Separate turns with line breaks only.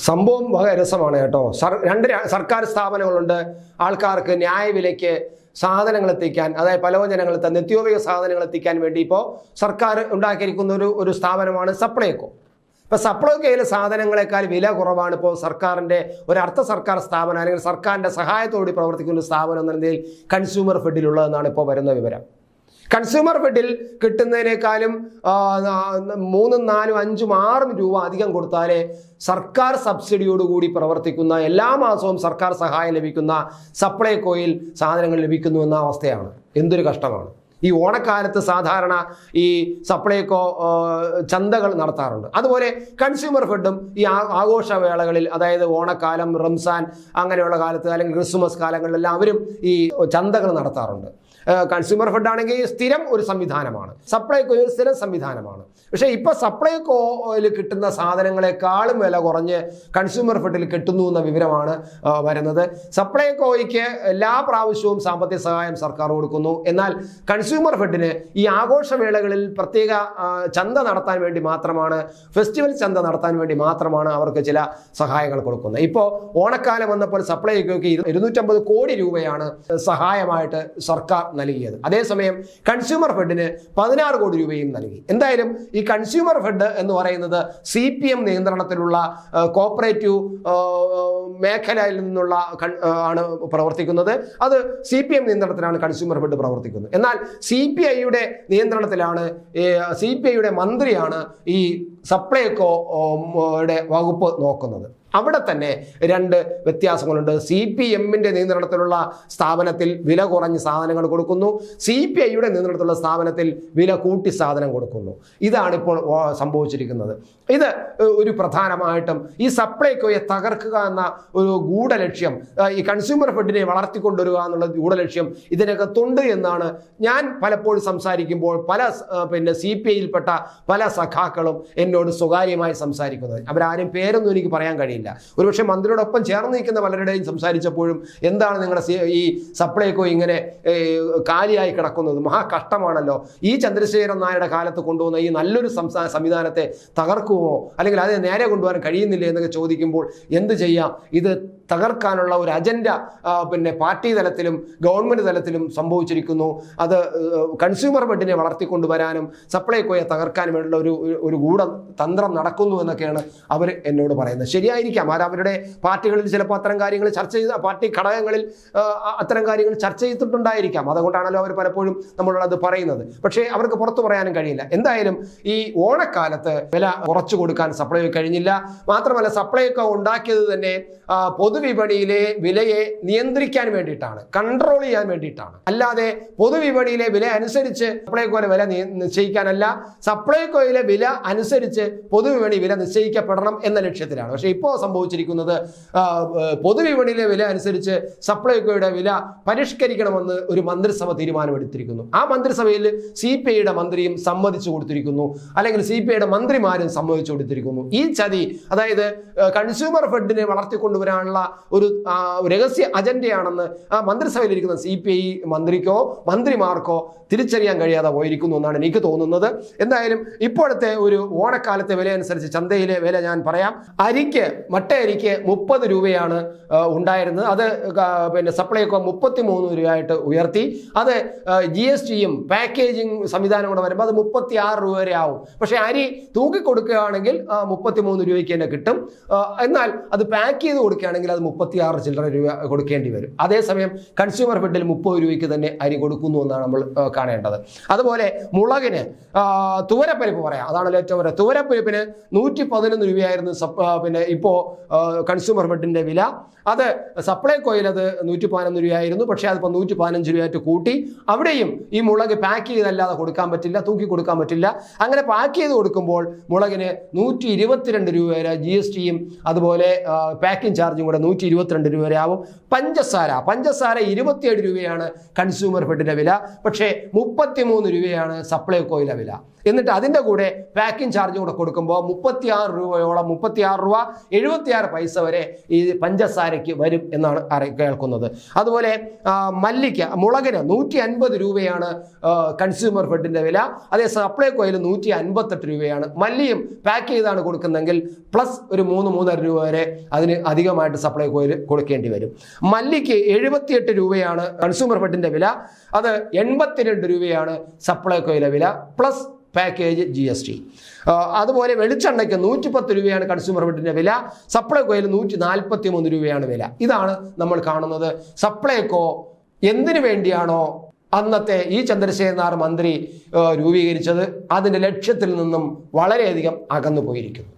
സംഭവം വളരെ രസമാണ് കേട്ടോ. രണ്ട് സർക്കാർ സ്ഥാപനങ്ങളുണ്ട്. ആൾക്കാർക്ക് ന്യായവിലയ്ക്ക് സാധനങ്ങൾ എത്തിക്കാൻ, അതായത് പലവ്യഞ്ജനങ്ങൾ, നിത്യോപയോഗ സാധനങ്ങൾ എത്തിക്കാൻ വേണ്ടി ഇപ്പോൾ സർക്കാർ ഉണ്ടാക്കിയിരിക്കുന്ന ഒരു സ്ഥാപനമാണ് സപ്ലൈകോ. ഇപ്പോൾ സപ്ലൈകോയിലെ സാധനങ്ങളെക്കാൾ വില കുറവാണ് ഇപ്പോൾ സർക്കാരിൻ്റെ ഒരു അർദ്ധ സർക്കാർ സ്ഥാപനം അല്ലെങ്കിൽ സർക്കാരിൻ്റെ സഹായത്തോടെ പ്രവർത്തിക്കുന്ന ഒരു സ്ഥാപനം എന്ന നിലയിൽ കൺസ്യൂമർ ഫെഡിലുള്ളതെന്നാണ് ഇപ്പോൾ വരുന്ന വിവരം. കൺസ്യൂമർ ഫെഡിൽ കിട്ടുന്നതിനേക്കാളും 3, 4, 5, 6 രൂപ അധികം കൊടുത്താലേ സർക്കാർ സബ്സിഡിയോടുകൂടി പ്രവർത്തിക്കുന്ന, എല്ലാ മാസവും സർക്കാർ സഹായം ലഭിക്കുന്ന സപ്ലൈകോയിൽ സാധനങ്ങൾ ലഭിക്കുന്നു എന്ന അവസ്ഥയാണ്. എന്തൊരു കഷ്ടമാണ്. ഈ ഓണക്കാലത്ത് സാധാരണ ഈ സപ്ലൈകോ ചന്തകൾ നടത്താറുണ്ട്. അതുപോലെ കൺസ്യൂമർ ഫെഡും ഈ ആഘോഷവേളകളിൽ, അതായത് ഓണക്കാലം, റംസാൻ അങ്ങനെയുള്ള കാലത്ത് അല്ലെങ്കിൽ ക്രിസ്മസ് കാലങ്ങളിലെല്ലാം അവരും ഈ ചന്തകൾ നടത്താറുണ്ട്. കൺസ്യൂമർ ഫെഡ് ആണെങ്കിൽ സ്ഥിരം ഒരു സംവിധാനമാണ്, സപ്ലൈകോയിൽ സ്ഥിരം സംവിധാനമാണ്. പക്ഷേ ഇപ്പോൾ സപ്ലൈകോയിൽ കിട്ടുന്ന സാധനങ്ങളെക്കാളും വില കുറഞ്ഞ് കൺസ്യൂമർ ഫെഡിൽ കിട്ടുന്നു എന്ന വിവരമാണ് വരുന്നത്. സപ്ലൈകോയ്ക്ക് എല്ലാ പ്രാവശ്യവും സാമ്പത്തിക സഹായം സർക്കാർ കൊടുക്കുന്നു. എന്നാൽ കൺസ്യൂമർ ഫെഡിന് ഈ ആഘോഷവേളകളിൽ പ്രത്യേക ചന്ത നടത്താൻ വേണ്ടി മാത്രമാണ്, ഫെസ്റ്റിവൽ ചന്ത നടത്താൻ വേണ്ടി മാത്രമാണ് അവർക്ക് ചില സഹായങ്ങൾ കൊടുക്കുന്നത്. ഇപ്പോൾ ഓണക്കാലം വന്നപ്പോൾ സപ്ലൈകോയ്ക്ക് 250 കോടി രൂപയാണ് സഹായമായിട്ട് സർക്കാർ നൽകിയത്. അതേസമയം കൺസ്യൂമർ ഫെഡിന് 16 കോടി രൂപയും നൽകി. എന്തായാലും ഈ കൺസ്യൂമർ ഫെഡ് എന്ന് പറയുന്നത് CPM നിയന്ത്രണത്തിലുള്ള കോപ്പറേറ്റീവ് മേഖലയിൽ നിന്നുള്ള ആണ് പ്രവർത്തിക്കുന്നത്. അത് CPM നിയന്ത്രണത്തിലാണ് കൺസ്യൂമർ ഫെഡ് പ്രവർത്തിക്കുന്നത്. എന്നാൽ CPIയുടെ നിയന്ത്രണത്തിലാണ്, CPIയുടെ മന്ത്രിയാണ് ഈ സപ്ലൈകോയുടെ വകുപ്പ് നോക്കുന്നത്. അവിടെ തന്നെ 2 വ്യത്യാസങ്ങളുണ്ട്. CPMന്റെ നിയന്ത്രണത്തിലുള്ള സ്ഥാപനത്തിൽ വില കുറഞ്ഞ് സാധനങ്ങൾ കൊടുക്കുന്നു, CPIയുടെ നിയന്ത്രണത്തിലുള്ള സ്ഥാപനത്തിൽ വില കൂട്ടി സാധനം കൊടുക്കുന്നു. ഇതാണിപ്പോൾ സംഭവിച്ചിരിക്കുന്നത്. ഇത് ഒരു പ്രധാനമായിട്ടും ഈ സപ്ലൈകോയെ തകർക്കുക എന്ന ഒരു ഗൂഢലക്ഷ്യം, ഈ കൺസ്യൂമർ ഫെഡിനെ വളർത്തിക്കൊണ്ടുവരിക എന്നുള്ള ഗൂഢലക്ഷ്യം ഇതിനകത്തുണ്ട് എന്നാണ് ഞാൻ പലപ്പോഴും സംസാരിക്കുമ്പോൾ CPIയിൽപ്പെട്ട പല സഖാക്കളും എന്നോട് സ്വകാര്യമായി സംസാരിക്കുന്നത്. അവരാരും പേരൊന്നും എനിക്ക് പറയാൻ കഴിയില്ല. ഒരുപക്ഷെ മന്ത്രിയോടൊപ്പം ചേർന്ന് നിൽക്കുന്ന പലരുടെയും സംസാരിച്ചപ്പോഴും എന്താണ് നിങ്ങളുടെ ഈ സപ്ലൈകോ ഇങ്ങനെ കാലിയായി കിടക്കുന്നത്, മഹാ കഷ്ടമാണല്ലോ, ഈ ചന്ദ്രശേഖരൻ നായരുടെ കാലത്ത് കൊണ്ടുവന്ന ഈ നല്ലൊരു സംവിധാനത്തെ തകർക്കുമോ, അല്ലെങ്കിൽ അത് നേരെ കൊണ്ടുപോകാൻ കഴിയുന്നില്ല എന്നൊക്കെ ചോദിക്കുമ്പോൾ എന്ത് ചെയ്യാം, ഇത് തകർക്കാനുള്ള ഒരു അജണ്ട പാർട്ടി തലത്തിലും ഗവൺമെൻറ് തലത്തിലും സംഭവിച്ചിരിക്കുന്നു. അത് കൺസ്യൂമർ ഫെഡിനെ വളർത്തിക്കൊണ്ടുവരാനും സപ്ലൈകോയെ തകർക്കാൻ വേണ്ടിയുള്ള ഒരു ഗൂഢതന്ത്രം നടക്കുന്നു എന്നൊക്കെയാണ് അവർ എന്നോട് പറയുന്നത്. ശരിയായിരിക്കാം, അവരുടെ പാർട്ടികളിൽ ചിലപ്പോൾ അത്തരം കാര്യങ്ങൾ ചർച്ച ചെയ്ത്, പാർട്ടി ഘടകങ്ങളിൽ അത്തരം കാര്യങ്ങൾ ചർച്ച ചെയ്തിട്ടുണ്ടായിരിക്കാം. അതുകൊണ്ടാണല്ലോ അവർ പലപ്പോഴും നമ്മളത് പറയുന്നത്. പക്ഷേ അവർക്ക് പുറത്തു പറയാനും കഴിയില്ല. എന്തായാലും ഈ ഓണക്കാലത്ത് വില കുറച്ചു കൊടുക്കാൻ സപ്ലൈകോ കഴിഞ്ഞില്ല. മാത്രമല്ല സപ്ലൈകോ ഉണ്ടാക്കിയത് തന്നെ പൊതുവിപണിയിലെ വിലയെ നിയന്ത്രിക്കാൻ വേണ്ടിയിട്ടാണ്, കൺട്രോൾ ചെയ്യാൻ വേണ്ടിയിട്ടാണ്. അല്ലാതെ പൊതുവിപണിയിലെ വില അനുസരിച്ച് സപ്ലൈകോയിലെ വില നിശ്ചയിക്കാനല്ല, സപ്ലൈകോയിലെ വില അനുസരിച്ച് പൊതുവിപണി വില നിശ്ചയിക്കപ്പെടണം എന്ന ലക്ഷ്യത്തിലാണ്. പക്ഷേ ഇപ്പോൾ സംഭവിച്ചിരിക്കുന്നത് പൊതുവിപണിയിലെ വില അനുസരിച്ച് സപ്ലൈകോയുടെ വില പരിഷ്കരിക്കണമെന്ന് ഒരു മന്ത്രിസഭ തീരുമാനമെടുത്തിരിക്കുന്നു. ആ മന്ത്രിസഭയിൽ CPIയുടെ മന്ത്രിയും സമ്മതിച്ചു കൊടുത്തിരിക്കുന്നു, അല്ലെങ്കിൽ CPIയുടെ മന്ത്രിമാരും സമ്മതിച്ചു കൊടുത്തിരിക്കുന്നു. ഈ ചതി, അതായത് കൺസ്യൂമർ ഫെഡിനെ വളർത്തിക്കൊണ്ടുവരാനുള്ള ഒരു രഹസ്യ അജണ്ടയാണെന്ന് ആ മന്ത്രിസഭയിലിരിക്കുന്ന CPI മന്ത്രിക്കോ മന്ത്രിമാർക്കോ തിരിച്ചറിയാൻ കഴിയാതെ പോയിരിക്കുന്നു എന്നാണ് എനിക്ക് തോന്നുന്നത്. എന്തായാലും ഇപ്പോഴത്തെ ഒരു ഓണക്കാലത്തെ വില അനുസരിച്ച് ചന്തയിലെ വില ഞാൻ പറയാം. മട്ട അരിക്ക് 30 രൂപയാണ് ഉണ്ടായിരുന്നത്. അത് സപ്ലൈകോ 33 രൂപയായിട്ട് ഉയർത്തി. അത് GSTയും പാക്കേജിങ് സംവിധാനം കൂടെ വരുമ്പോൾ അത് 36 രൂപ വരെ ആവും. പക്ഷേ അരി തൂക്കി കൊടുക്കുകയാണെങ്കിൽ 33 രൂപയ്ക്ക് തന്നെ കിട്ടും. എന്നാൽ അത് പാക്ക് ചെയ്ത് കൊടുക്കുകയാണെങ്കിൽ അത് 36 ചില്ലറ രൂപ കൊടുക്കേണ്ടി വരും. അതേസമയം കൺസ്യൂമർ ഫെഡിൽ 30 രൂപയ്ക്ക് തന്നെ അരി കൊടുക്കുന്നു എന്നാണ് നമ്മൾ കാണേണ്ടത്. അതുപോലെ മുളകിന്, തുവരപ്പരിപ്പ് പറയാം, അതാണല്ലോ ഏറ്റവും വരെ. തുവരപ്പരിപ്പിന് 111 രൂപയായിരുന്നു ഇപ്പോൾ കൺസ്യൂമർ ഫെഡിന്റെ വില. അത് സപ്ലൈകോയിൽ അത് 111 രൂപയായിരുന്നു. പക്ഷേ അതിപ്പോൾ 115 രൂപയായിട്ട് കൂട്ടി. അവിടെയും ഈ മുളക് പാക്ക് ചെയ്തല്ലാതെ കൊടുക്കാൻ പറ്റില്ല, തൂക്കി കൊടുക്കാൻ പറ്റില്ല. അങ്ങനെ പാക്ക് ചെയ്ത് കൊടുക്കുമ്പോൾ മുളകിന് 122 രൂപ വരെ GSTയും അതുപോലെ പാക്കിംഗ് ചാർജും കൂടെ 122 രൂപ വരെ ആവും. പഞ്ചസാര 27 രൂപയാണ് കൺസ്യൂമർ ഫെഡിന്റെ വില. പക്ഷേ 33 രൂപയാണ് സപ്ലൈകോയിലെ വില. എന്നിട്ട് അതിൻ്റെ കൂടെ പാക്കിംഗ് ചാർജ് കൂടെ കൊടുക്കുമ്പോൾ 36 രൂപയോളം 36 രൂപ 76 പൈസ വരെ ഈ പഞ്ചസാരയ്ക്ക് വരും എന്നാണ് കേൾക്കുന്നത്. അതുപോലെ മുളകിന് 150 രൂപയാണ് കൺസ്യൂമർ ഫെഡിൻ്റെ വില. അതേ സപ്ലൈകോയിൽ 158 രൂപയാണ്. മല്ലിയും പാക്ക് ചെയ്താണ് കൊടുക്കുന്നതെങ്കിൽ പ്ലസ് ഒരു 3-3.5 രൂപ വരെ അതിന് അധികമായിട്ട് സപ്ലൈകോയിൽ കൊടുക്കേണ്ടി വരും. മല്ലിക്ക് 78 രൂപയാണ് കൺസ്യൂമർ ഫെഡിൻ്റെ വില. അത് 82 രൂപയാണ് സപ്ലൈകോയിലെ വില പ്ലസ് പാക്കേജ് GST. അതുപോലെ വെളിച്ചെണ്ണയ്ക്ക് 110 രൂപയാണ് കൺസ്യൂമർ ഫെഡിൻ്റെ വില. സപ്ലൈകോയിൽ 143 രൂപയാണ് വില. ഇതാണ് നമ്മൾ കാണുന്നത്. സപ്ലൈകോ എന്തിനു വേണ്ടിയാണോ അന്നത്തെ ഈ ചന്ദ്രശേഖരൻ മന്ത്രി രൂപീകരിച്ചത് അതിൻ്റെ ലക്ഷ്യത്തിൽ നിന്നും വളരെയധികം അകന്നു പോയിരിക്കുന്നു.